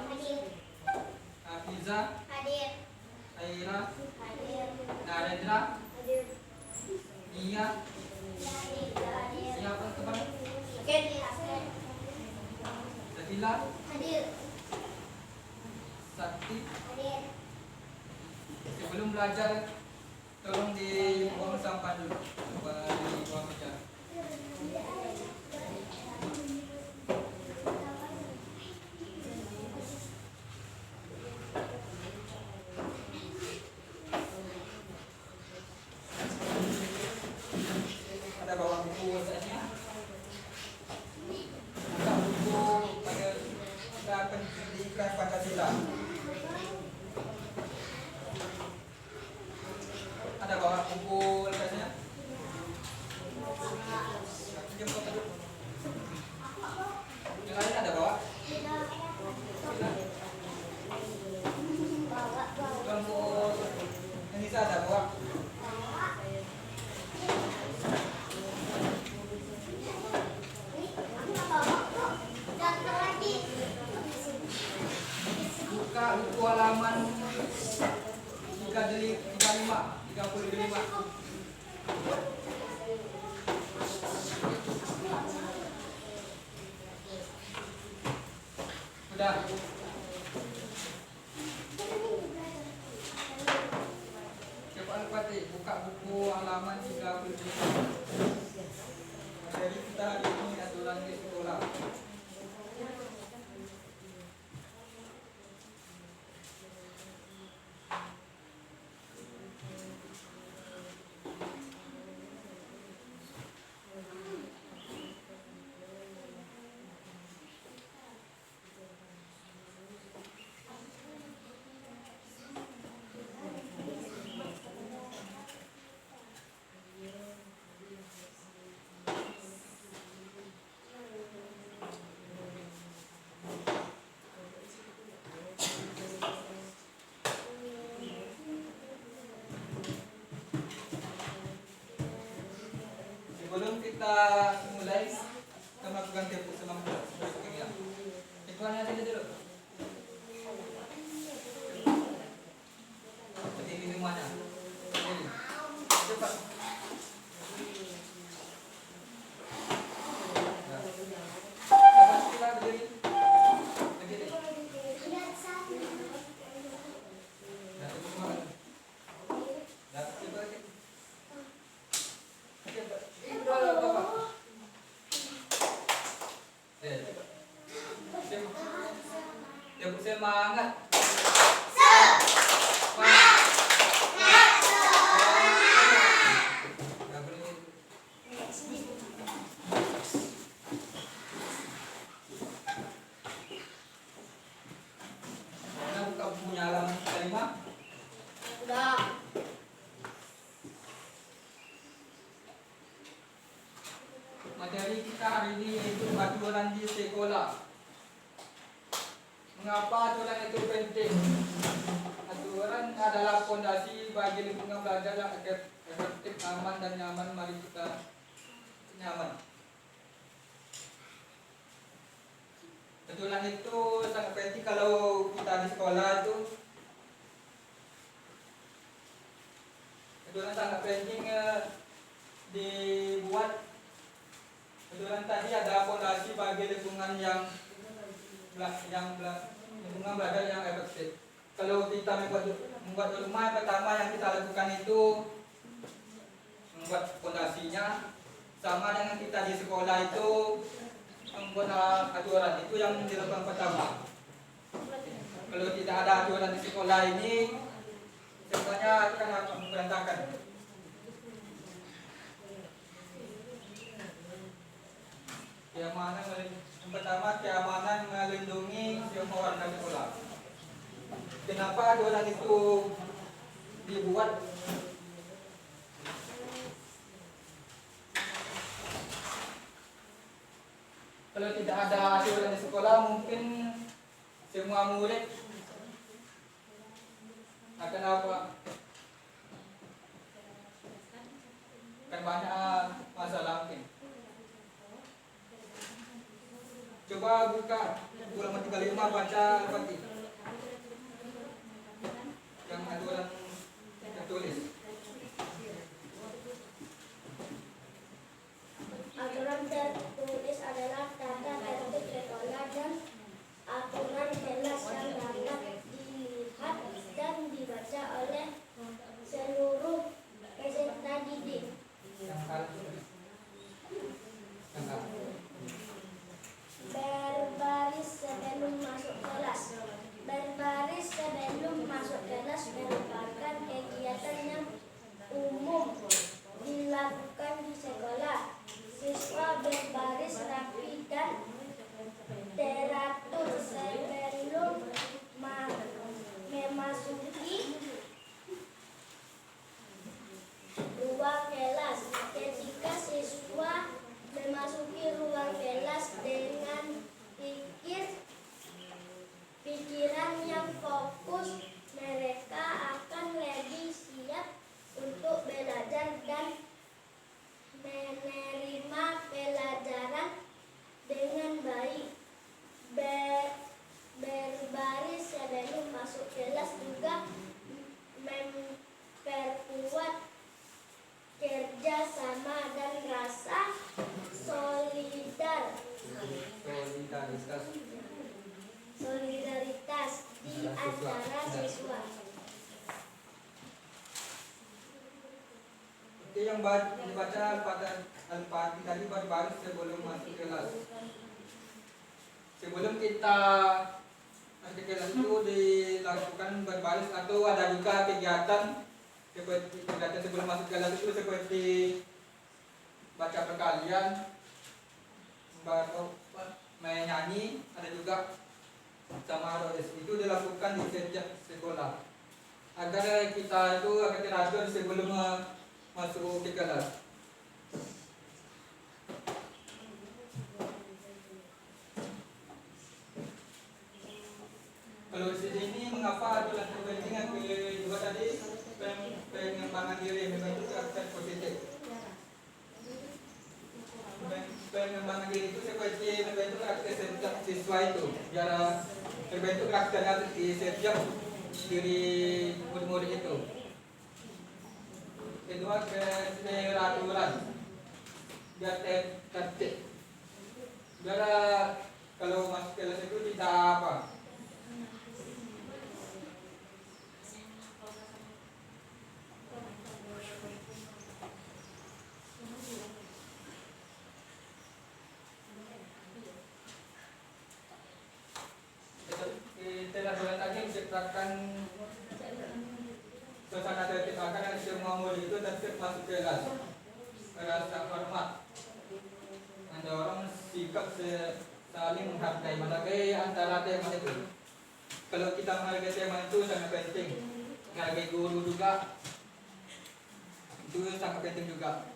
Hadir. Hafiza, Hadir. Aira, Hadir. Narendra, Hadir. Nia, Hadir. siapa kemarin? Sakit. Sakila, Hadir. Sakti. Hadir. Sebelum belajar, tolong dibuang sampah dulu, dibuang meja. Ada bawa buku katanya. Buka buku pada kita pendidikan Pancasila. Ada bawa buku katanya. Yang lain ada bawa? Tuan Bu Anissa ada bawa? Buka buku halaman 35. Udah. Coba Al-Fatih buka buku halaman 35. Jadi kita hari ini aturan di sekolah. Sebelum kita mulai, kita melakukan tepuk semangat berikutnya. Ikutannya saja dulu. Seperti minumannya. Jadi, cepat. Cepat kita berdiri. Berdiri. Nah, tepuk semangat. Nah, cepat. Cepat. Bapak. Tepuk semangat. Nah, buka bukunya halaman 5. Udah. Materi kita hari ini yaitu aturan di sekolah. Mengapa aturan itu penting? Aturan adalah fondasi bagi lingkungan belajar yang efektif, aman dan nyaman. Mari kita nyaman. Aturan itu sangat penting kalau kita di sekolah itu. Aturan sangat penting dibuat. Aturan tadi ada fondasi bagi lingkungan lingkungan belajar yang efektif. Kalau kita membuat rumah, yang pertama yang kita lakukan itu membuat fondasinya. Sama dengan kita di sekolah itu membuat aturan, itu yang dilakukan pertama. Kalau tidak ada aturan di sekolah ini, semuanya akan berantakan. Yang pertama, keamanan melindungi semua warga sekolah. Kenapa aturan itu dibuat? Kalau tidak ada aturan di sekolah, mungkin semua murid akan apa? Akan banyak masalah mungkin. Coba buka halaman 35 baca Al-Fatih. Yang aturan tertulis. Aturan tertulis adalah tata tertib sekolah dan aturan kelas yang dapat dilihat dan dibaca oleh seluruh peserta didik. Yang Berbaris sebelum masuk kelas. Berbaris sebelum masuk kelas merupakan kegiatan yang umum dilakukan di sekolah. Siswa berbaris rapi dan teratur sebelum memasuki ruang kelas. Ketika siswa memasuki ruang kelas dengan pikiran yang fokus, mereka akan lebih siap untuk belajar dan menerima pelajaran dengan baik. Berbaris sebelum masuk kelas juga memperkuat kerja sama dan rasa solidaritas di antara siswa. Oke, yang dibaca Al-Fatih tadi berbaris sebelum masuk kelas. Sebelum kita masuk kelas itu dilakukan berbaris atau ada juga kegiatan seperti kegiatan sebelum masuk kelas itu seperti baca perkalian, main nyanyi, ada juga sama rodes. Itu dilakukan di setiap sekolah agar kita itu akan teratur sebelum masuk ke kelas. Kalau di sini mengapa aturan terpenting yang kedua tadi pengembangan diri membentuk karakter positif. Pengembangan diri itu seperti membentuk karakter setiap siswa itu, biar terbentuk karakternya di setiap diri murid-murid itu. Kedua, peraturan biar tertib, biar kalau masuk kelas itu tidak apa. Peraturan tadi menciptakan suasana tertib agar semua murid itu tertib masuk kelas, rasa hormat, mendorong sikap saling menghargai. Menghargai antara tema itu. Kalau kita menghargai tema itu sangat penting. Menghargai guru juga itu sangat penting juga.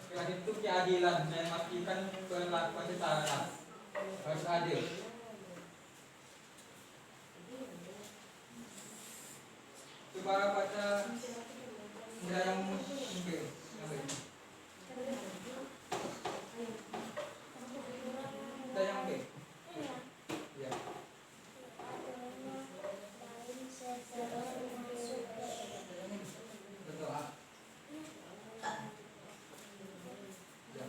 Yang itu keadilan, memastikan perlakuan setara, harus adil. Coba baca nilai yang mungkin. Nilai yang mungkin. Ya. Berdoa. Ya.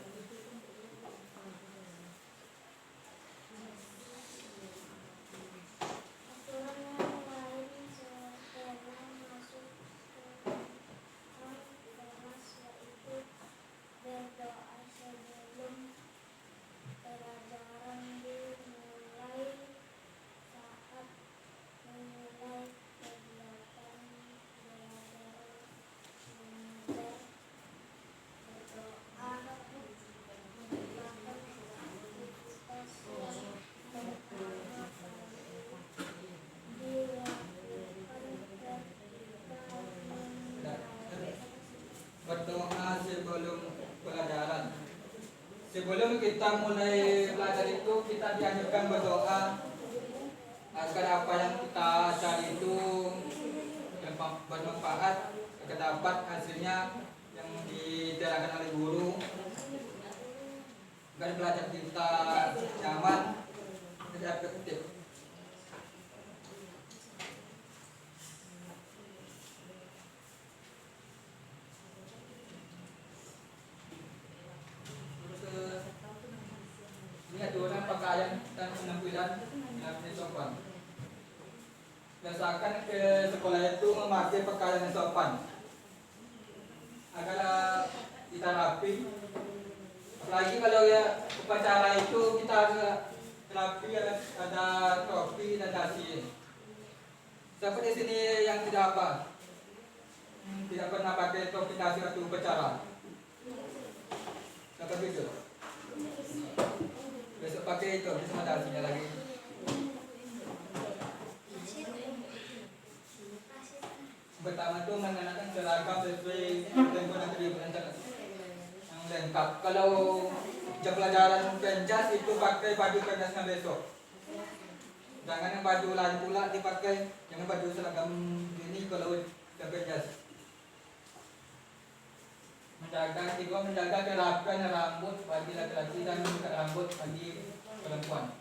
Berdoa sebelum pelajaran. Sebelum kita mulai belajar itu kita dianjurkan berdoa agar apa yang kita cari itu bermanfaat, agar dapat hasilnya yang diterangkan oleh guru. Agar belajar kita nyaman dan efektif. Ini aturan pakaian dan penampilan yang sopan. Biasakan ke sekolah itu memakai pakaian yang sopan agar kita rapi. Apalagi kalau ya upacara itu kita rapi, ada topi dan dasi. Siapa di sini yang tidak apa? Tidak pernah pakai topi dasi waktu upacara? Siapa itu? Besok pakai itu, bisa dasinya lagi. Pertama itu mengenakan seragam sesuai tempo negeri berencana yang lengkap. Kalau jam pelajaran penjas itu pakai baju penjasnya besok. Jangan yang baju lain pula dipakai, jangan baju seragam ini kalau jam penjas. Menjaga kerapian rambut bagi laki-laki dan rambut bagi perempuan.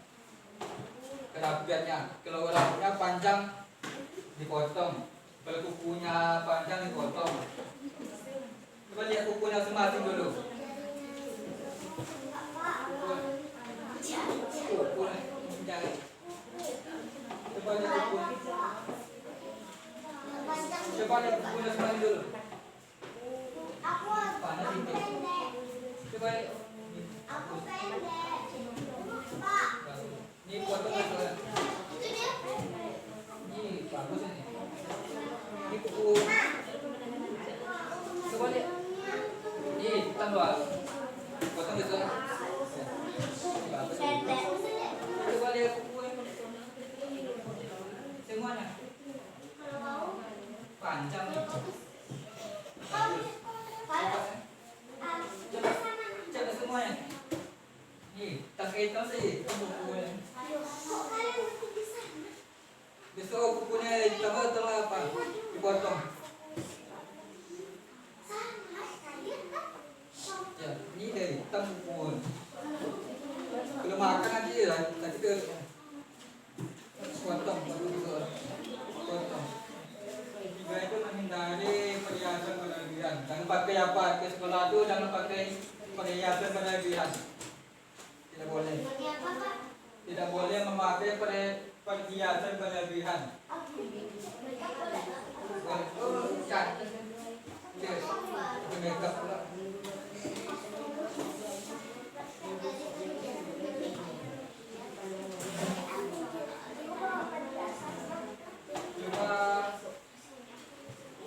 Kerapiannya, kalau rambutnya panjang dipotong, kalau kukunya panjang dipotong. Coba lihat kukunya masing-masing dulu. Coba lihat kukunya. Coba lihat kukunya masing-masing dulu. Panas itu. Coba lihat. Ini potong itu. Ini bagus ini. Ini kuku. Coba lihat. Ini tambah. Potong itu. Bagus. Coba lihat kuku ini. Semuanya. Panjang. Coba semuanya. Nih, tak hitam sih kukunya. Besok kukunya ditambah atau apa? Dipotong. Ya, ini dari hitam kuku. Kalau makan aja ya, nanti ke potong juga. Potong. Tiga itu menghindari perhiasan berlebihan. Jangan pakai apa ke sekolah itu, jangan pakai perhiasan berlebihan. Tidak boleh. Tidak boleh memakai perhiasan berlebihan. Oh, cantik. Yes. Makeup pula.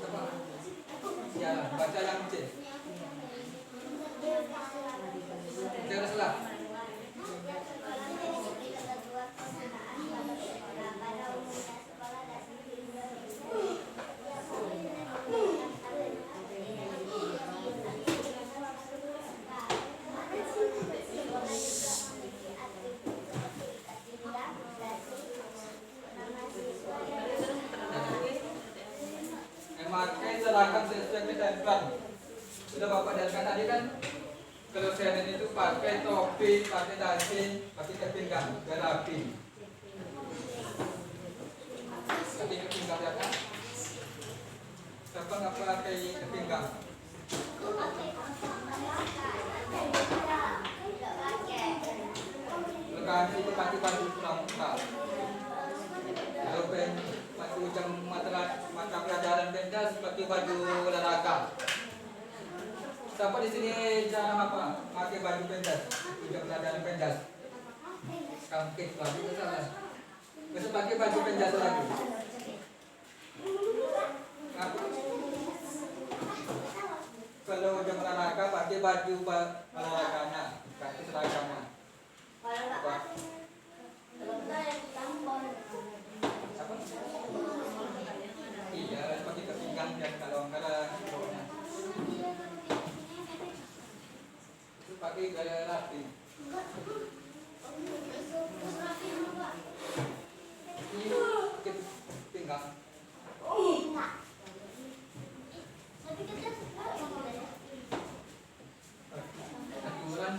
Coba. Ya, baca yang C. Teruslah. Memakai seragam sesuai ketentuan. Sudah Bapak lihatkan tadi kan, kalau senen itu pakai topi, pakai dasi, pakai kepinggang, biar rapi. Pakai kepinggang ya kan? Siapa nggak pakai kepinggang? Kalau itu pakai baju pramuka. Kalau baju jam mata pelajaran pentas pakai baju olahraga. Siapa di sini jangan apa? Pakai baju pentas, jam pelajaran pentas. Kampit baju itu salah. Besok pakai baju pentas lagi. Kalau jam olahraga pakai baju olahraganya, pakai seragamnya. Apa? Iya, pakai kepinggang dan kalau enggak itu pakai gaya rapi. Ini kepinggang. Aturan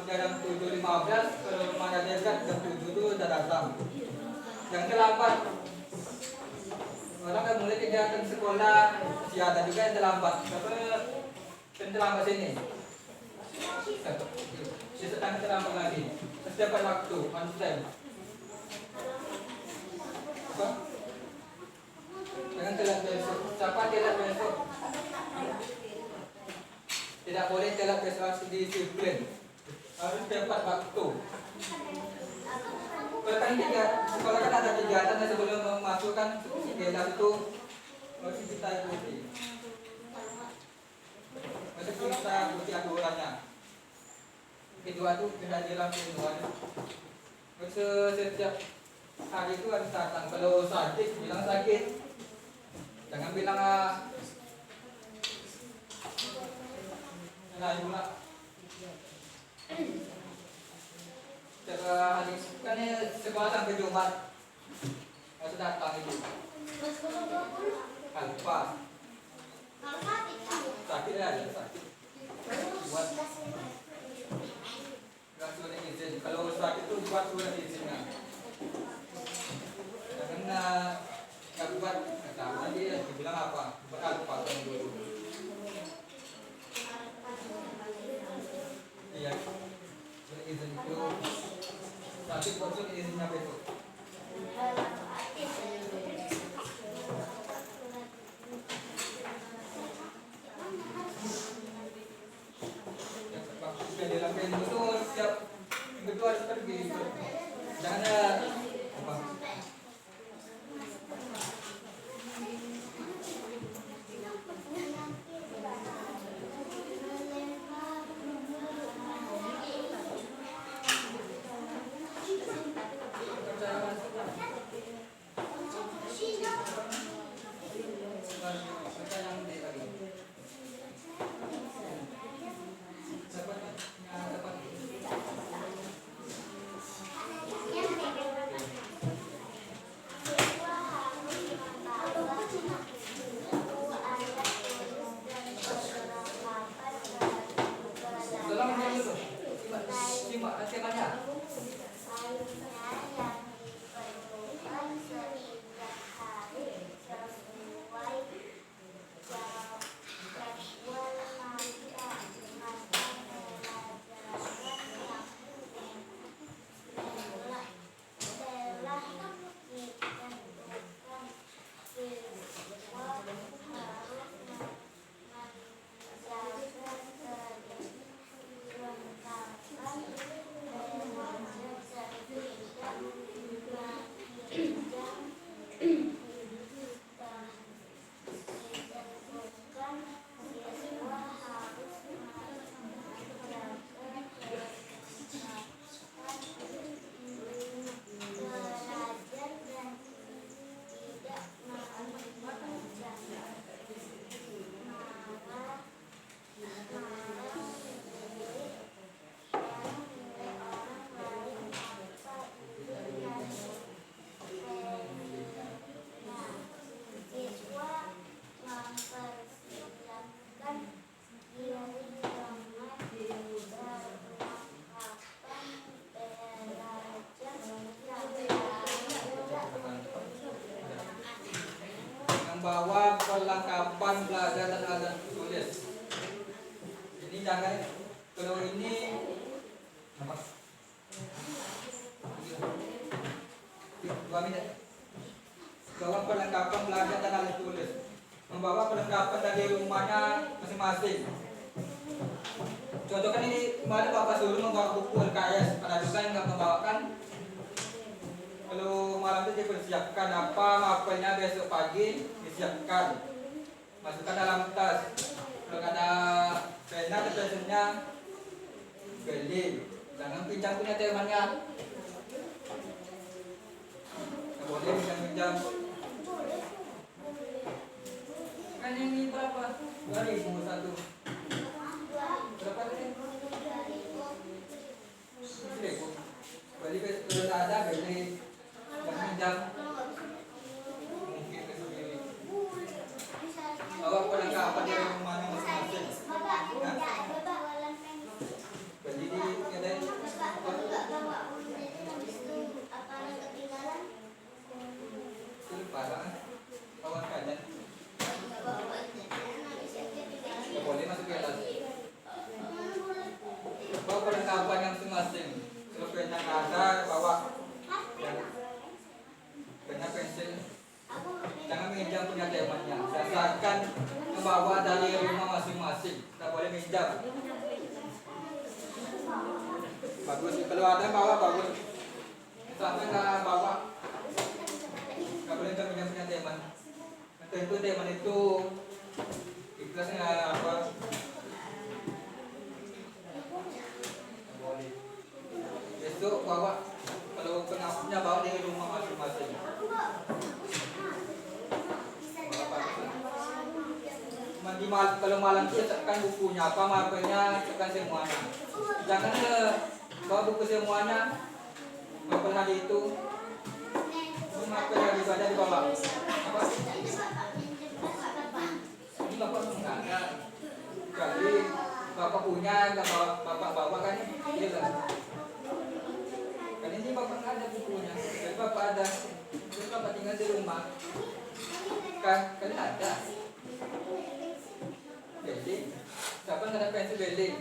jam 7.15, kalau rumahnya dekat jam 7 itu udah datang. Yang terlambat, orang kan mulai kegiatan sekolah, masih ada juga yang terlambat. Siapa yang terlambat sini? Sisa tangga terlambat lagi. Setiap waktu, on time. Apa? Jangan telat besok. Siapa telat besok? Tidak boleh telat besok, harus disiplin. Harus tepat waktu. Kalau kan sekolah kan ada kegiatan yang sebelum memasukkan kelas itu harus kita ikuti. Masa kita ikuti aturannya. Kedua itu kehadiran kedua. Setiap hari itu harus datang. Kalau sakit bilang sakit. Jangan bilang lain pula. Cara hari kan sekolah sampai Jumat harus datang itu. Alfa. Sakit ya, sakit. Buat nggak sudah izin. Kalau sakit itu buat sudah izinnya. Jangan nggak buat nggak tahu nanti dibilang apa? Buat alfa dulu. Iya. Izin itu tapi konsol izinnya besok. Sudah dilakukan itu siap minggu itu harus pergi. Jangan apa? Membawa perlengkapan belajar dan alat tulis. Jadi jangan kalau ini apa? 2 menit. Bawa perlengkapan belajar dan alat tulis. Membawa perlengkapan dari rumahnya masing-masing. Contoh kan ini kemarin Bapak suruh membawa buku LKS. Ada juga yang nggak membawakan. Kalau malam itu dipersiapkan apa mapelnya besok pagi disiapkan, masukkan dalam tas. Kalau ada pena atau pensilnya beli, jangan pinjam punya temannya. Nggak boleh pinjam. Kan ini berapa? 2.000 satu. Berapa tadi? 1.000. Beli kalau ada beli. Pinjam mungkin ke sendiri. Bawa perlengkapan dari rumahnya masing-masing. Jadi di kedai bawa dari rumah masing-masing. Tak boleh minjam. Bagus. Kalau ada bawa bagus. Sampai nggak bawa, nggak boleh minjam punya teman. Tentu teman itu ikhlasnya apa? Boleh. Besok bawa, kalau pengapnya bawa dari rumah masing-masing. Kalau malam itu cetakkan bukunya, apa markernya, cetakkan semuanya. Jangan bawa buku semuanya, marker hari itu. Marker yang dibaca di bawah. Apa? Ini bapak enggak ada. Jadi bapak punya, enggak bapak bawa kan? Iya kan? Kan ini bapak enggak ada bukunya. Jadi bapak ada. Terus bapak tinggal di rumah. Kan ada. Beli. Siapa nggak ada pensil beli?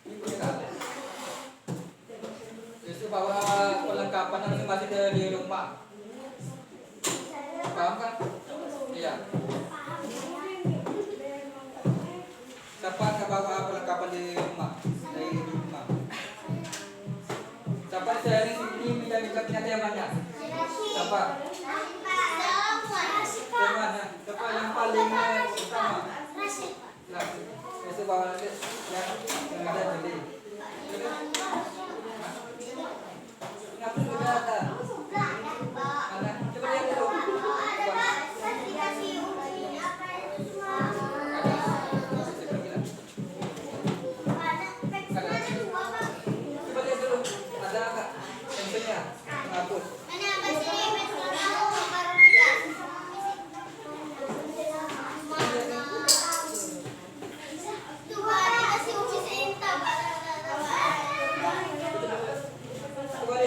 Ini punya kalian. Justru bawa perlengkapan yang masih di rumah. Paham kan? Iya. Siapa nggak bawa perlengkapan di rumah? Dari rumah. Siapa saya ini minta temannya? Siapa? Temannya. Siapa yang paling utama? Itu bawa lagi yang ada beli. Kenapa sudah ada? Coba lihat dulu. Coba lihat dulu. Ada nggak pensilnya? Hapus.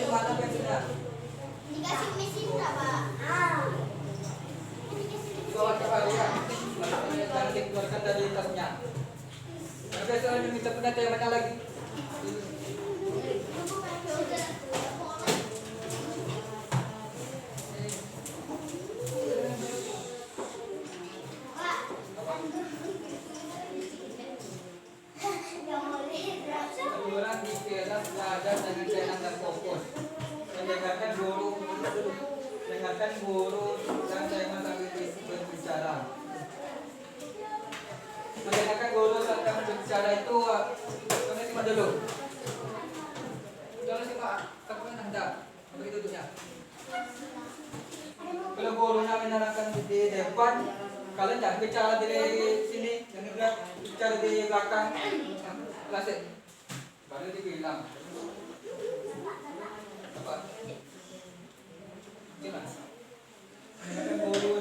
Mana pensilnya? Dikasih mesin tak, Pak? Bawa coba lihat. Jangan dikeluarkan dari tasnya. Ada soalnya minta punya temannya lagi. Orang di kelas belajar dengan tenang dan fokus. Mendengarkan guru dan jangan sambil berbicara. Mendengarkan guru sambil berbicara itu kami simak dulu. Jangan simak, tapi hendak bagi duduknya. Kalau gurunya menerangkan di depan, kalian jangan bicara di sini, jangan bicara di belakang. Kelas baru dibilang apa? Gimana? Guru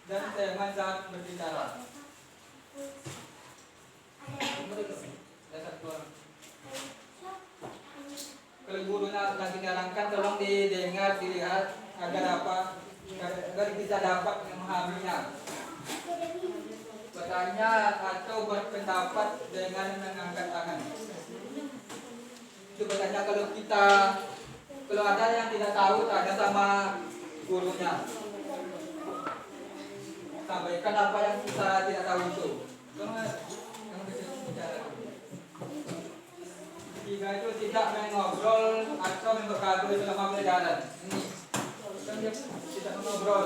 dan teman saat berbicara. Kalau gurunya lagi nerangkan, tolong didengar, dilihat agar apa? Agar kita dapat memahaminya. Bertanya atau berpendapat dengan mengangkat tangan. Sebenarnya kalau ada yang tidak tahu, tanya sama gurunya. Sampaikan apa yang kita tidak tahu itu. Tiga itu tidak mengobrol atau memberkati selama pelajaran. Ini kan dia tidak mengobrol.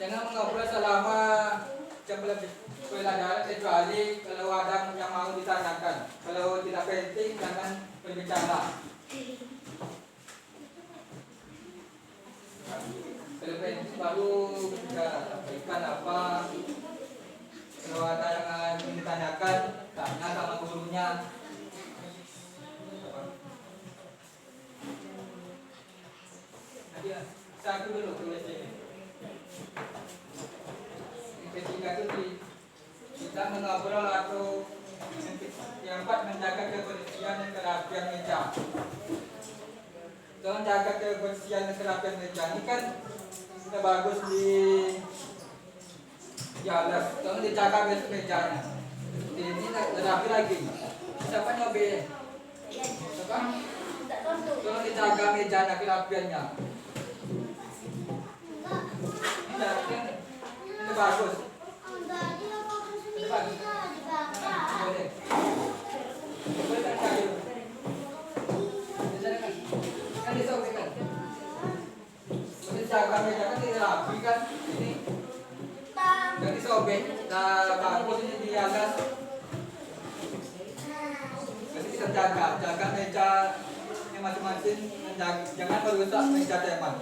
Jangan mengobrol selama jam pelajaran kecuali kalau ada yang mau ditanyakan. Kalau tidak penting jangan berbicara. Kalau penting baru berbicara. Sampaikan apa. Kalau ada yang ingin ditanyakan, tanya sama gurunya. Nanti satu dulu tulis ini. Ketiga itu kita mengobrol atau yang empat menjaga kebersihan dan kerapian meja. Tolong jaga kebersihan dan kerapian meja. Ini kan sudah bagus di alas. Tolong dijaga besok mejanya. Ini rapi lagi. Siapa nyobain? Siapa? Tolong dijaga mejanya kerapiannya. Ini bagus. Enggak, dia mau sendiri dibakar. Boleh. Boleh kan kayu? Di sana kan? Kan disobek kan? Mesti jaga meja kan tidak rapi kan? Ini yang disobek, nah bagus ini di atas. Jadi kita jaga meja yang masing-masing, jangan merusak meja teman.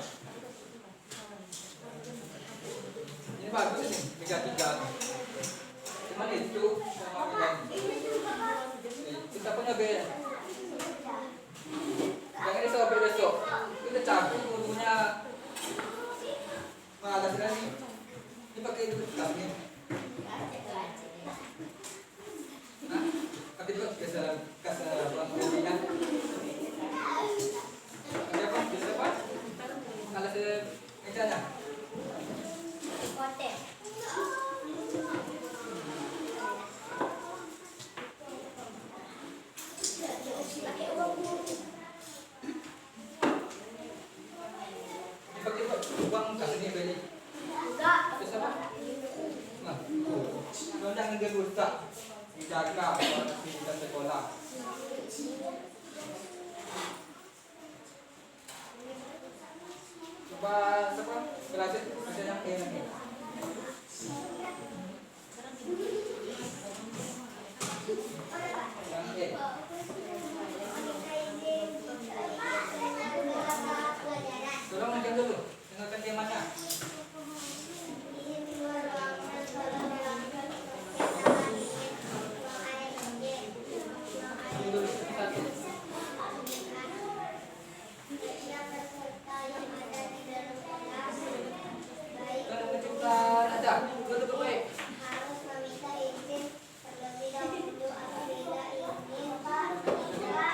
Ini bagus ini, meja 3. Cuman itu sama meja ini. Kita punya beda. Yang ini sobek besok. Kita cabut bulunya. Malah sekali. Ini pakai itu kami. Nah, tapi itu kasar bulunya. Ada apa? Bisa apa? Kalau mejanya. Kote. Pakai uang dulu. Dipakai uang kasih ini beli. Enggak. Bisa apa? Nah, kalau jangan dia rusak, dijaga di sekolah. Coba siapa? Belajar baca yang enak nih. Yang E. Tolong lanjut dulu. Dengarkan temanya. Ini dulu satu. Kalau kecuali ada, duduk baik. Harus meminta izin terlebih dahulu apabila ingin tidak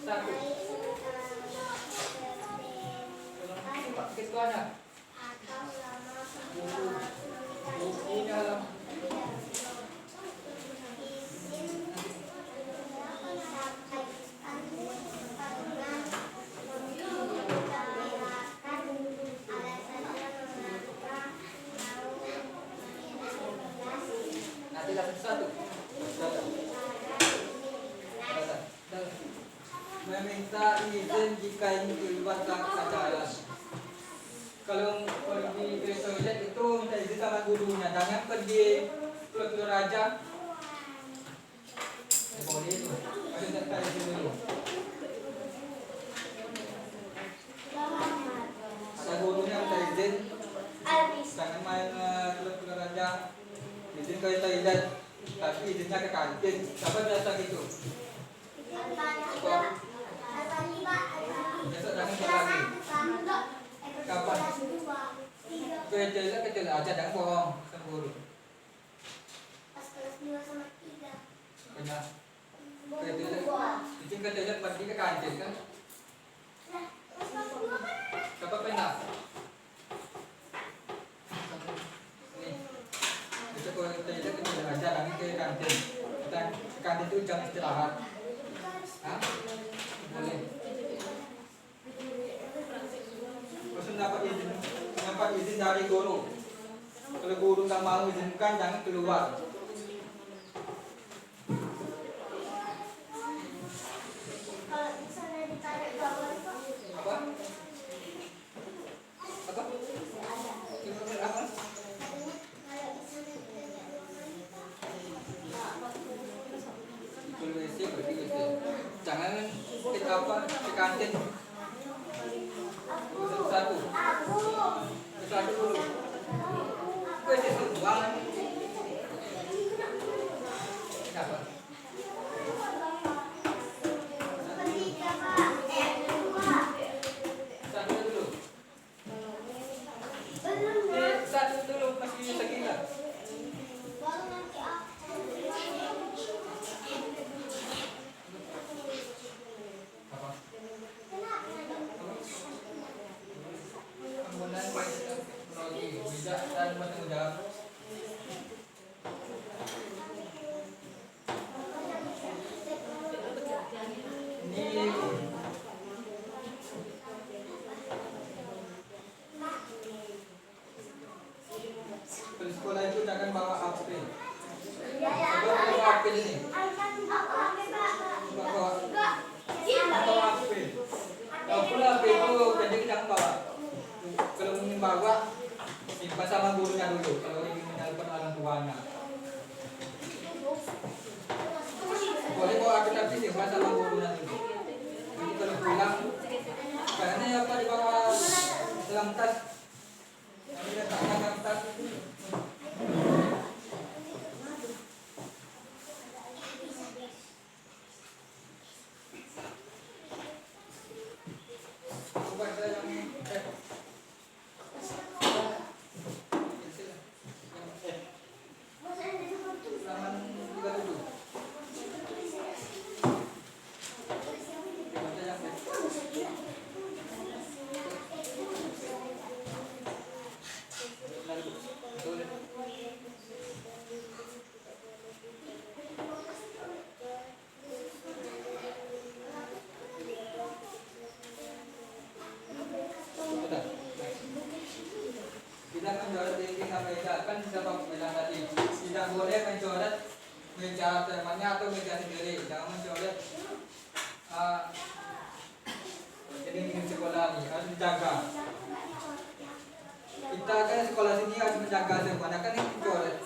Satu. Tolong Pak ketuanya. atau lama sebelum harus meminta Buku izin dalam. izin disampaikan karena memperkirakan alasannya mengapa mau Nanti lah satu. Meminta izin jika ini keluar acara. Kalau pergi ke toilet itu minta izin sama gurunya, jangan pergi keluar aja. Boleh itu, ada minta izin dulu. Ada gurunya minta izin, jangan main keluar aja. Izin ke toilet, tapi izinnya ke kantin. Siapa biasa gitu? Besok jangan keluar lagi. Kapan? Kecil aja, jangan bohong sama guru. Pas kelas 2 sama 3. Banyak. Izin ke toilet pergi ke kantin kan? Siapa pernah? Nih, besok ke toilet kecil aja, jangan ke kantin. Kita ke kantin itu jam istirahat. Hah? Boleh. Terus dapat izin dari guru. Kalau guru nggak mau izinkan, jangan keluar. Kalau misalnya ditarik bawah itu Apa? Apa? Apa? katanya kalau misalnya ditarik bawah Ke WC, pergi WC. Jangan kita apa? Ke kantin. Satu. Satu dulu. WC semua. Kenapa? Satu dulu. Satu dulu masih segila. baru nanti Apa? Penggunaan baik teknologi bijak dan bertanggung jawab. Ini Ke sekolah itu jangan bawa HP. Ya, ya. Sebelum bawa HP ini, Aku ambil, Pak. bawa Enggak. bawa HP. Kalau pula HP itu jadi jangan bawa. Kalau ingin bawa, simpan sama gurunya dulu. Kalau ingin menelpon orang tuanya, boleh bawa HP tapi simpan sama gurunya dulu. Jadi kalau pulang, karena apa dibawa dalam tas. Ini letakkan dalam tas. Coba saya yang halaman 37. Baca yang tidak mencoret dinding meja kan siapa bilang tadi tidak boleh mencoret meja temannya atau meja sendiri, jangan mencoret dinding sekolah ini harus dijaga. Kita kan sekolah sini harus menjaga semuanya kan ini dicoret.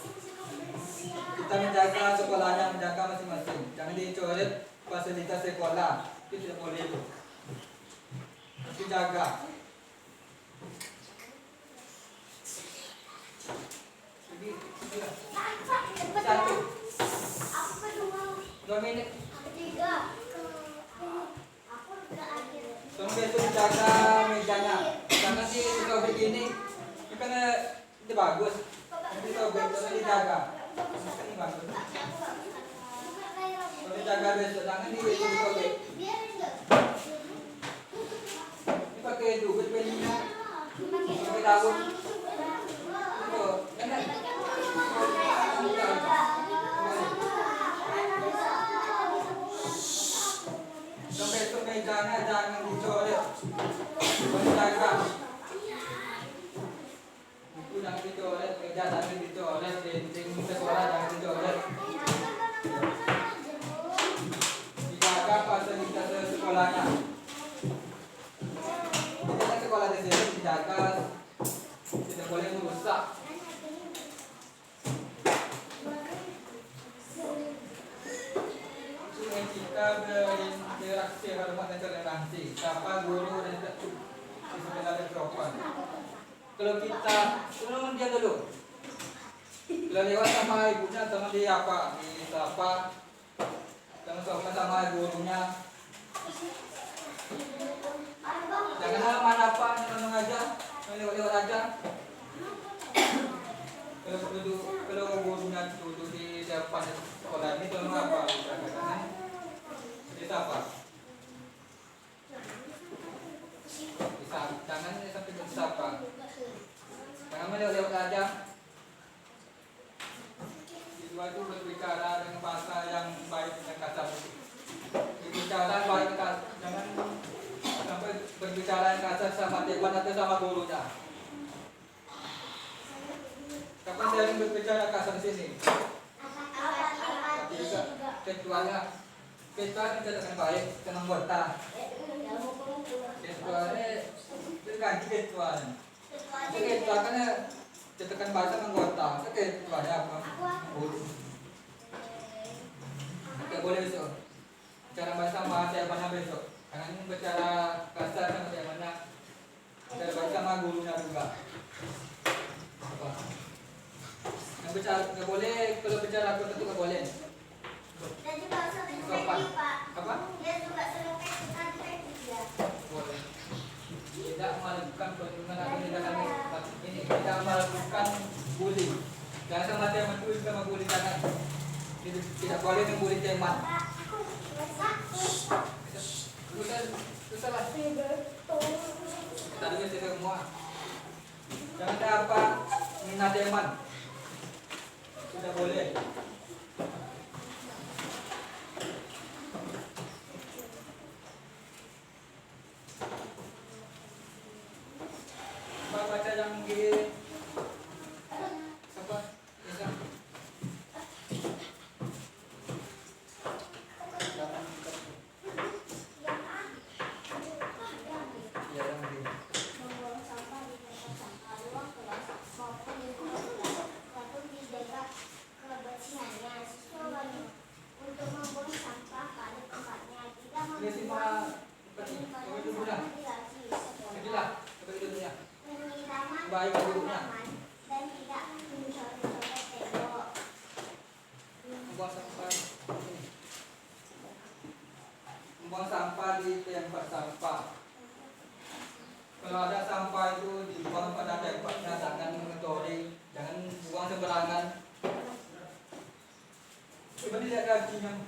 Kita menjaga sekolahnya, menjaga masing-masing, jangan dicoret fasilitas sekolah, itu tidak boleh itu. Harus dijaga. Satu, 2 menit. Tolong besok jaga mejanya. Jangan disobek begini. Ini kan ini bagus. Nanti sobek terus dijaga. Ini bagus. Kalau dijaga besok jangan disobek. Ini pakai itu, belinya. Pakai daun. Itu, enak. Besok mejanya jangan dicoret, menjaga. Buku jangan dicoret, meja jangan dicoret, dinding sekolah jangan dicoret. Dijaga fasilitas sekolahnya. Kita sekolah di sini dijaga, tidak boleh merusak. Kita berinteraksi hormat dan toleransi. Siapa guru dan disiplin dan sopan. Kalau kita tolong dia dulu. Kalau lewat sama ibunya, sama dia apa? Disapa. Sama sopan sama gurunya. Jangan halaman apa, jangan aja, lewat-lewat aja. Kalau gurunya duduk di depan sekolah ini tolong apa? Disapa. Jangan sampai bersapa. Jangan melewat aja. Siswa itu berbicara dengan bahasa yang baik dan kasar. Berbicara baik, jangan sampai berbicara yang kasar sama teman atau sama gurunya. Kapan saya berbicara kasar sini? Tapi juga ketuanya. Ketua menjadikan baik dengan anggota. Ketua berganti ketua. Ketua kan cetakan bahasa anggota. Ketuanya apa? Tidak boleh besok. Cara bahasa yang mana besok? Jangan bicara kasar sama yang mana. Cara bahasa sama gurunya juga. Apa? Yang bicara tidak boleh. Kalau bicara aku tentu tidak boleh. Dan juga sering Sopan. Pak. Apa? Dia juga sering ya. Boleh. Tidak melakukan perlindungan atau tindakan ini. Tidak melakukan bullying. Jangan sama teman itu sama bullying, jangan. Tidak boleh membuli teman. Susah lah. Tadi kita semua. Jangan ada apa menghina teman. Tidak boleh. Baca yang di apa Membuang sampah. Membuang sampah di tempat sampah. Kalau ada sampah itu dibuang pada tempatnya, jangan mengotori, jangan buang sembarangan. Coba dilihat kakinya,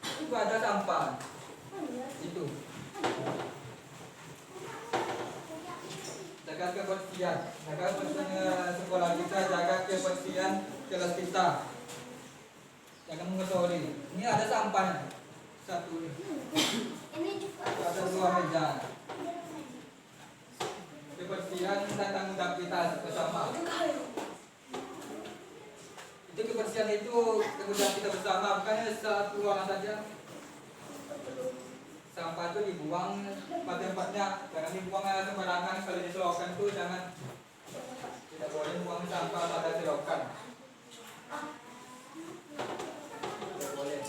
itu ada sampah. Itu. Jaga kebersihan sekolah kita, jaga kebersihan kelas kita. Jangan mengotori. Ini ada sampahnya. Satu. Ini juga Ada 2 meja. Kebersihan dan tanggung jawab kita bersama. Itu kebersihan itu tanggung jawab kita bersama, bukannya satu orang saja. Sampah itu dibuang pada tempatnya, jangan dibuang sembarangan. Kalau di selokan itu jangan, tidak boleh buang sampah pada selokan. Tidak boleh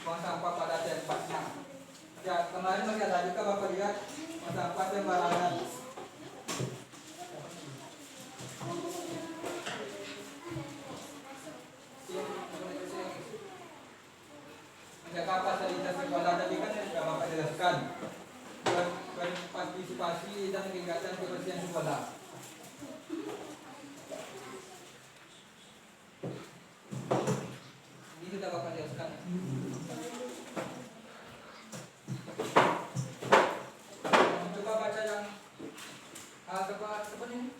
buang sampah pada tempatnya. Ya, kemarin masih ada juga Bapak lihat buang sampah sembarangan. Menjaga fasilitas sekolah tadi kan sudah Bapak jelaskan. Berpartisipasi dan kegiatan kebersihan sekolah. Ini sudah Bapak jelaskan. Coba baca yang apa ini?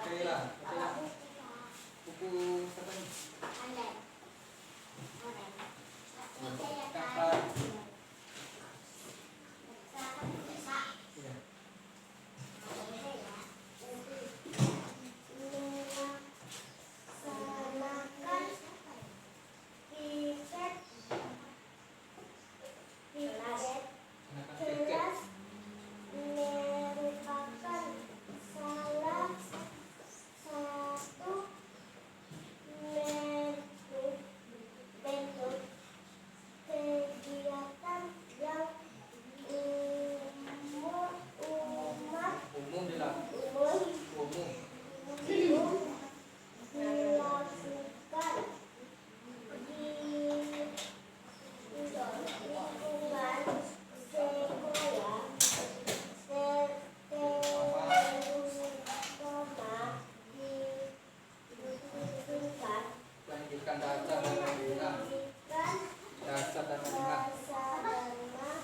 Kayla. Buku apa ini? Kakak. Iya. Kenakan tiket. merupakan salah satu bentuk kegiatan yang umat Umum dilakukan. umum Umum. dilakukan di lingkungan sekolah terutama di tingkat Pendidikan dasar dan menengah. pendidikan Dasar dan menengah. dasar Menengah.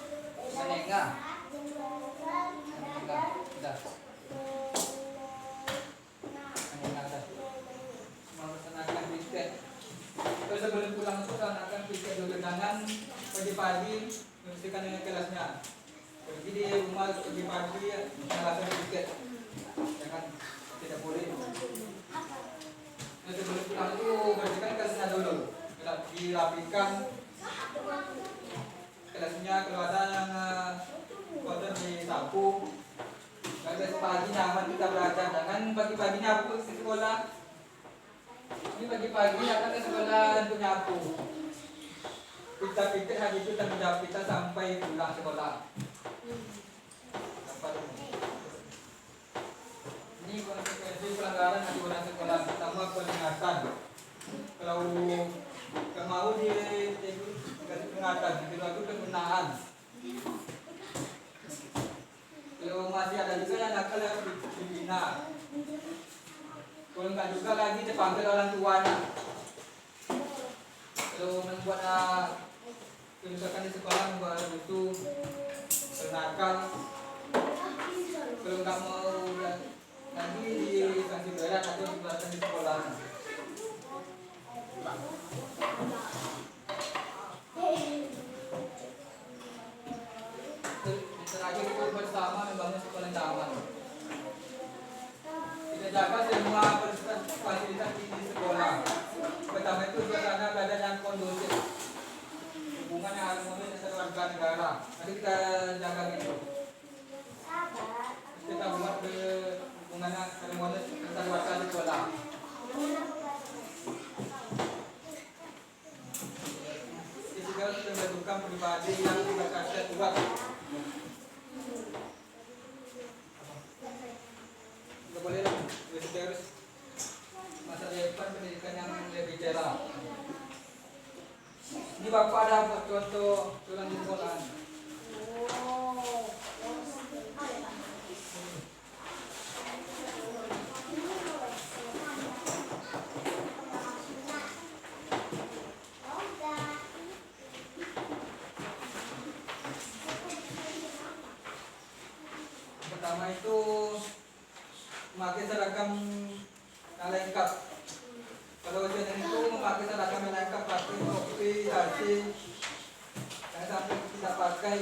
menengah Menengah. dan Menengah dah. Melaksanakan tiket. Terus sebelum pulang itu laksanakan tiket dulu, jangan pagi-pagi membersihkan dengan kelasnya. Pergi di rumah pagi-pagi melaksanakan tiket. Jangan, tidak boleh. Terus sebelum pulang itu bersihkan kelasnya dulu. Dirapikan kelasnya, kalau ada yang kotor disapu. Bagus pagi nyaman kita belajar, jangan pagi-pagi nyapu ke sekolah. Ini pagi-pagi datang ke sekolah untuk nyapu. Kita pikir hari itu tanggung jawab kita sampai pulang sekolah. Ini konsekuensi pelanggaran aturan sekolah. Pertama, peringatan. Kalau nggak mau dikasih peringatan, kedua itu penggunaan. Kalau masih ada juga yang nakal yang dibina. Kalau nggak juga lagi dipanggil orang tuanya. Kalau membuat kerusakan di sekolah, membuat butuh nakal. Kalau nggak mau lagi dikasih berat atau dikeluarkan di sekolah. Terakhir itu bersama membangun sekolah yang aman. Kita jaga semua fasilitas di sekolah. Pertama itu suasana belajar yang kondusif, hubungan yang harmonis antara warga negara. Nanti kita jaga gitu. Kita buat hubungan yang harmonis antara warga sekolah. Kita juga sudah menentukan pribadi yang berkarakter kuat. Nggak boleh lah, harus masa depan pendidikan yang lebih cerah. dah buat contoh tulang di sekolah. Pertama itu memakai seragam yang lengkap. Kalau ujian itu memakai seragam yang lengkap, pakai topi, dasi, yang sampai tidak pakai,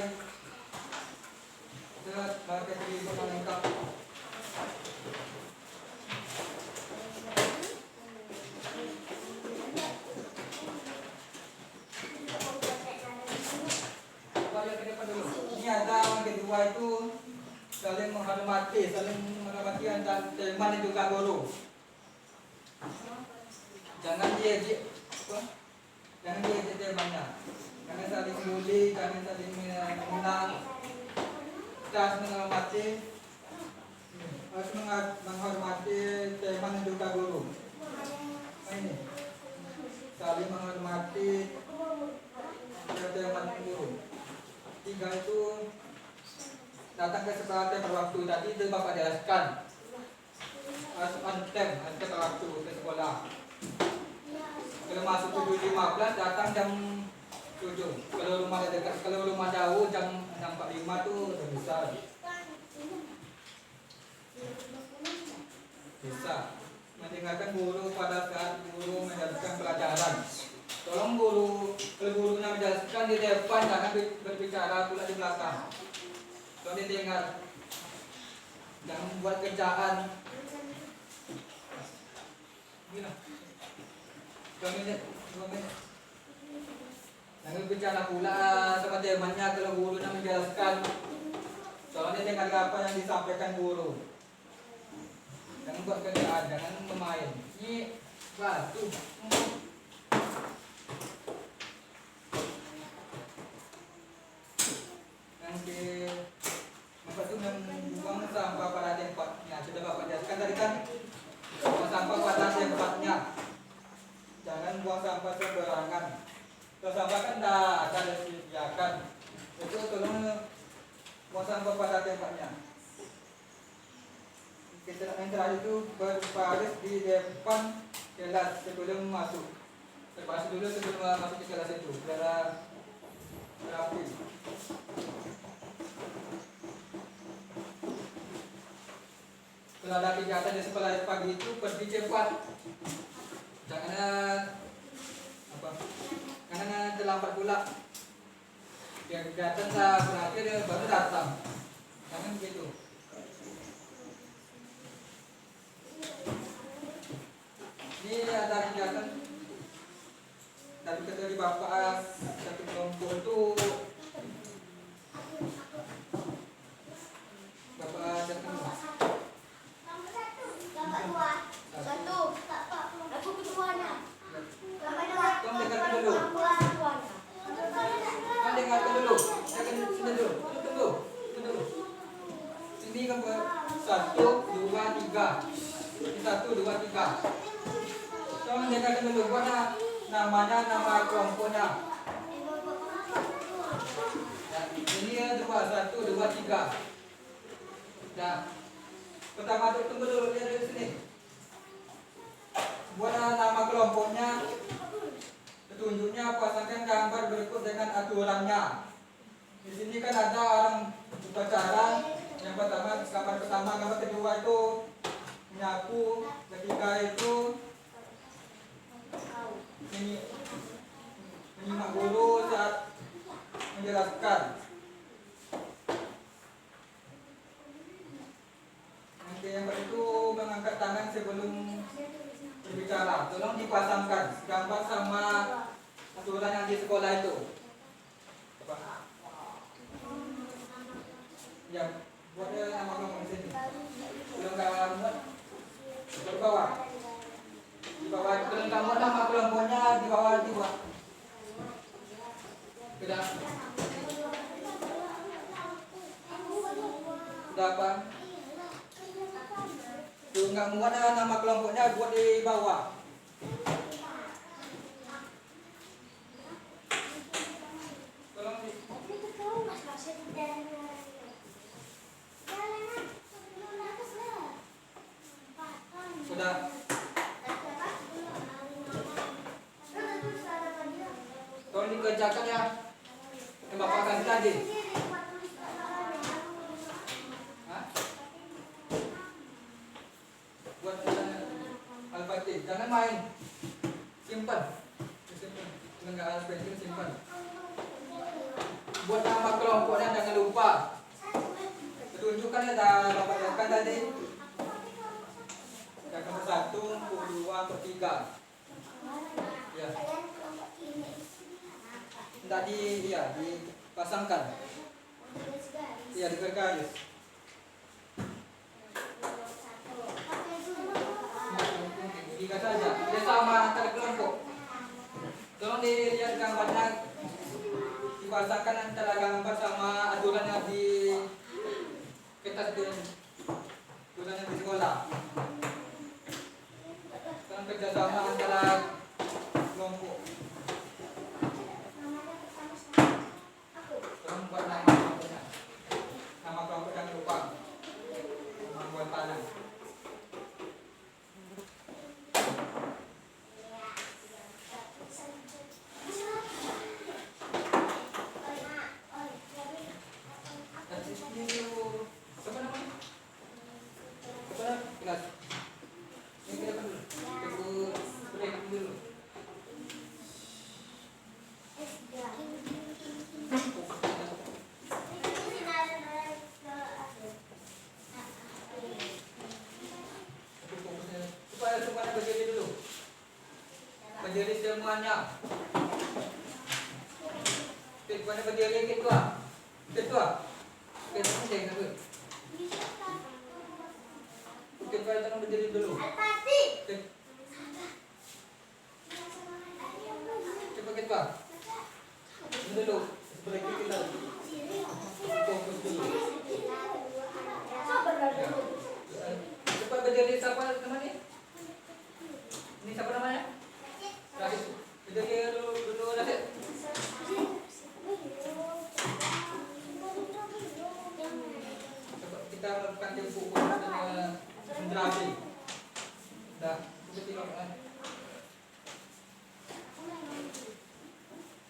terus pakai uniform yang lengkap. Coba lihat ke depan dulu. Ini ada yang kedua itu saling menghormati antar teman dan juga guru. Jangan diejek temannya. Jangan saling bully, jangan saling menghina. Kita harus menghormati teman dan juga guru. Nah, ini saling menghormati teman dan guru. Tiga itu datang ke sekolah tepat waktu. Tadi itu Bapak jelaskan harus on time tepat waktu ke sekolah. Kalau masuk 7.15 datang jam 7. Kalau rumah dekat, kalau rumah jauh jam 6.45 tuh udah bisa mendengarkan guru pada saat guru menjelaskan pelajaran. Tolong guru, kalau gurunya menjelaskan di depan, jangan berbicara pula di belakang. Tolong didengar, jangan buat kerjaan. Gila. 2 menit. Jangan bicara pula sama temannya kalau gurunya menjelaskan. Soalnya dengar apa yang disampaikan guru. Jangan buat kerjaan, jangan memain. Ini batu. Nanti Bapak itu membuang sampah pada tempatnya. Sudah Bapak jelaskan tadi kan, buang sampah pada tempatnya. Jangan buang sampah sembarangan. Kalau sampah kan dah ada disediakan. Itu tolong buang sampah pada tempatnya. Kita yang terakhir itu berbaris di depan kelas sebelum masuk. Berbaris dulu sebelum masuk ke kelas itu, biar rapi. Kalau ada kegiatan di sekolah pagi itu pergi cepat. Jangan terlambat pula. Biar kegiatan dah berakhir baru datang. Jangan begitu. Ini ada kegiatan dari ketua Bapak satu kelompok itu Bapak datang. Aku ketuanya. Kamu dengarkan dulu. Sini kan 1, 2, 3. Ini 1, 2, 3. Kamu dengarkan dulu. Mana namanya, nama kelompoknya. Ya, ini ya 2, 1, 2, 3. Nah, pertama tunggu dulu, lihat dari sini. Buat nama kelompoknya, petunjuknya pasangkan gambar berikut dengan aturannya. Di sini kan ada orang upacara. Yang pertama, gambar kedua itu menyapu, ketiga itu menyimak guru saat menjelaskan. Nanti yang itu mengangkat tangan sebelum berbicara. Tolong dipasangkan gambar sama aturan yang di sekolah itu. Ya, buat nama kelompok di sini. Belum kamu buat di bawah. Di bawah belum kamu nama kelompoknya di bawah dibuat. Sudah. Sudah apa? Tuh nggak muat nama kelompoknya buat di bawah. Sudah. Tolong dikerjakan ya. Yang Bapak kasih tadi. Hah? Buat Al-Fatih. Jangan main. Simpan. Simpan. Enggak Al-Fatih simpan. Buat nama kelompoknya jangan lupa. Tunjukkan ya Bapak lihatkan tadi. Yang nomor 1, 2, 3. Ya. Tadi ya dipasangkan. Iya digaris. Tiga saja. Dia sama antara kelompok. Tolong dilihat gambarnya. Dipasangkan antara gambar sama aturan yang di kertas itu. Aturan yang di sekolah. Sekarang kerjasama antara kelompok. Tolong buat nama kelompoknya. Nama kelompok jangan lupa. Membuat tanah. Semuanya berdiri dulu. Berdiri semuanya. Semuanya berdiri ketua. Ketua. Ketua penting apa? Ketua tolong berdiri dulu. Coba ketua. Dulu. Seperti kita. Fokus dulu. Cepat berdiri siapa namanya? Ini siapa namanya? Rasid. Berdiri dulu Rasid. Coba kita melakukan tempo konsentrasi. Dah, kita tengok.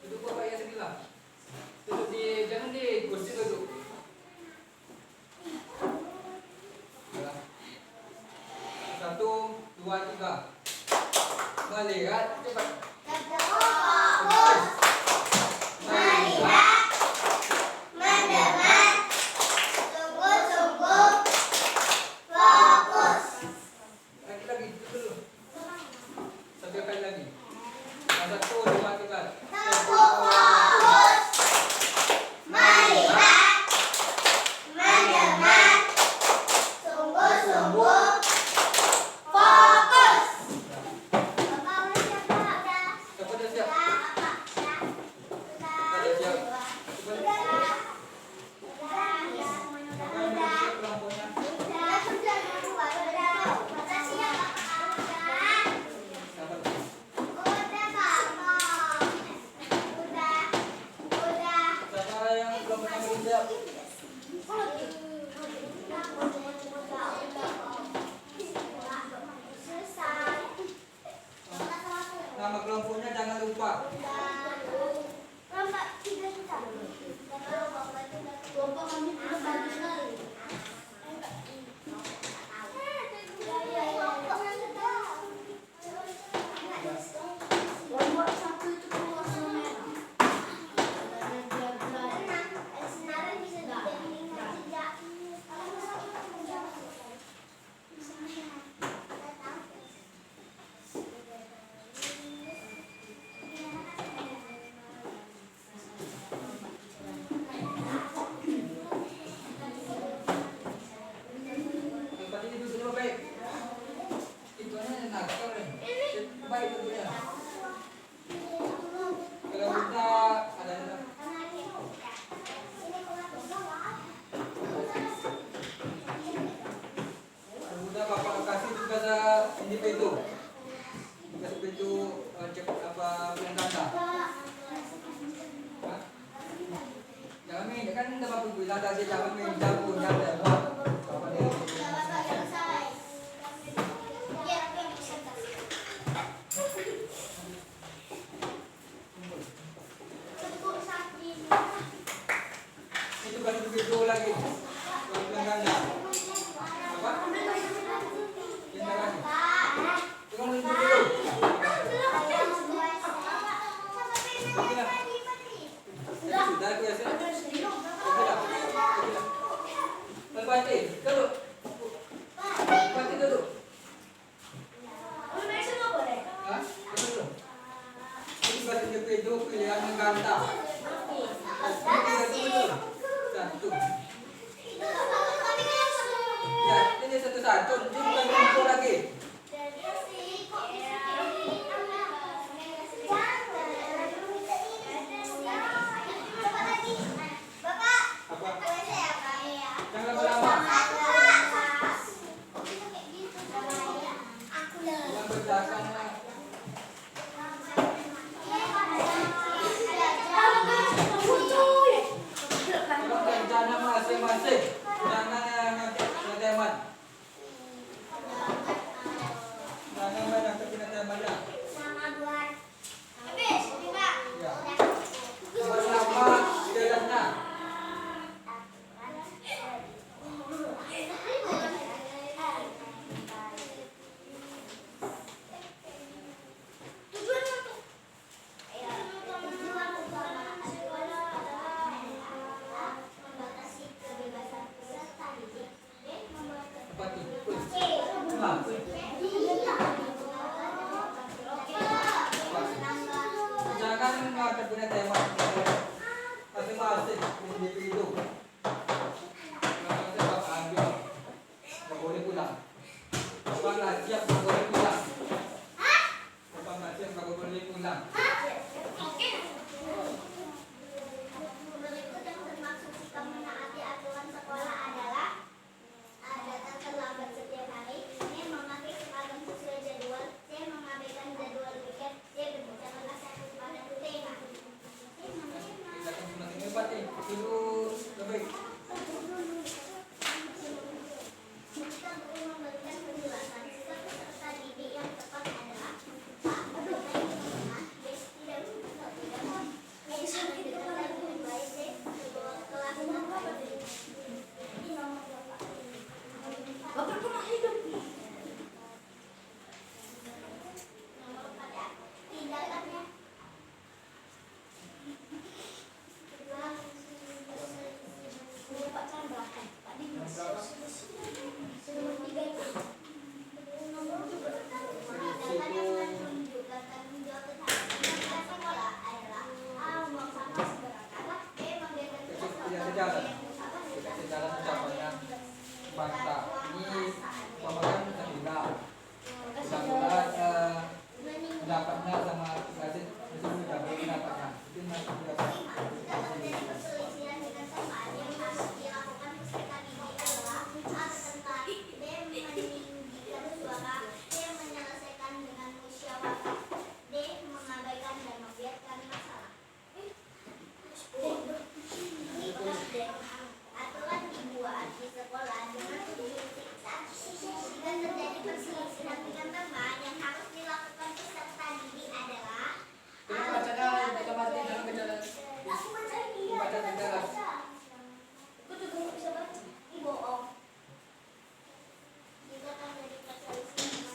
Duduk Bapak ya sebelah. Duduk jangan di kursi duduk. Ya. 1, 2, 3. Melihat cepat. Melihat, mendengar, sungguh-sungguh, fokus. Lagi dulu. Satu kali lagi. 1, 2, 3. Fokus. Melihat, mendengar, sungguh-sungguh, fokus. Siapa dah siap? Dah siap. Coba. Kelompoknya. Sabar. Siapa yang kelompoknya belum siap? Nama kelompoknya jangan lupa. Kelompok kami juga bagus sekali. Kelompok 1 itu keluar zona merah. Senaran bisa dijadikan jejak. Tempat ini duduk dulu baik. Ituannya nakal nih. Baik duduknya. Kalau udah ada udah Bapak kasih juga ini pintu. Kasih pintu cepat apa pengganda. Hah? Jangan kan dapat pembina tadi jangan minta punya tembak. Apa dia? Itu kan begitu lagi. Kalau ganda. Apa? Pindah lagi. Tengok dulu. Sudah aku ya. Bati, duduk. Bati duduk. Hah? Duduk. Ini bati dia pedo pilihan yang ganda. Satu. Ya, ini satu-satu. Ini bukan kumpul lagi. Jangan lama-lama. Jangan berdagang. Tolong rencana masing-masing. Jangan ngeteman. Jangan banyak keteman ya. Ya. Sama-sama jalannya. Jangan nggak punya tema masing-masing individu. Masing-masing bapak ambil, nggak boleh pulang. Bapak nggak siap nggak boleh pulang. Bapak nggak siap nggak boleh pulang. Berikut yang termaksud sikap menaati aturan sekolah adalah datang terlambat setiap hari, memakai seragam sesuai jadwal, mengabaikan jadwal weekend, berbicara kasar pada tema. Masing-masing hebat nih, tidur lebih. Kita perlu memberikan penjelasan sikap peserta didik yang tepat adalah Jalan pencapaian bangsa ini pemegang terhina. Mudah-mudahan pendapatnya sama kasih sudah pendapatnya. Itu masih dapat. perselisihan dengan samaan yang harus dilakukan peserta didik adalah tentang meninggikan suara, menyelesaikan dengan musyawarah, mengabaikan dan membiarkan masalah. Aturan dibuat di sekolah dengan tujuan siksa. Jika terjadi perselisihan dengan teman, yang harus dilakukan peserta didik adalah aku baca ini, aku baca. Aku juga nggak bisa baca. Ini bohong. Jika terjadi perselisihan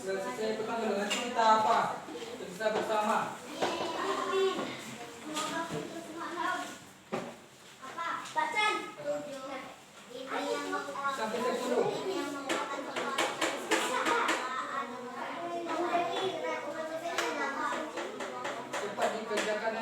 Selesai petang dengan kita apa? Kita bersama. Sampai 10. Cepat dikerjakan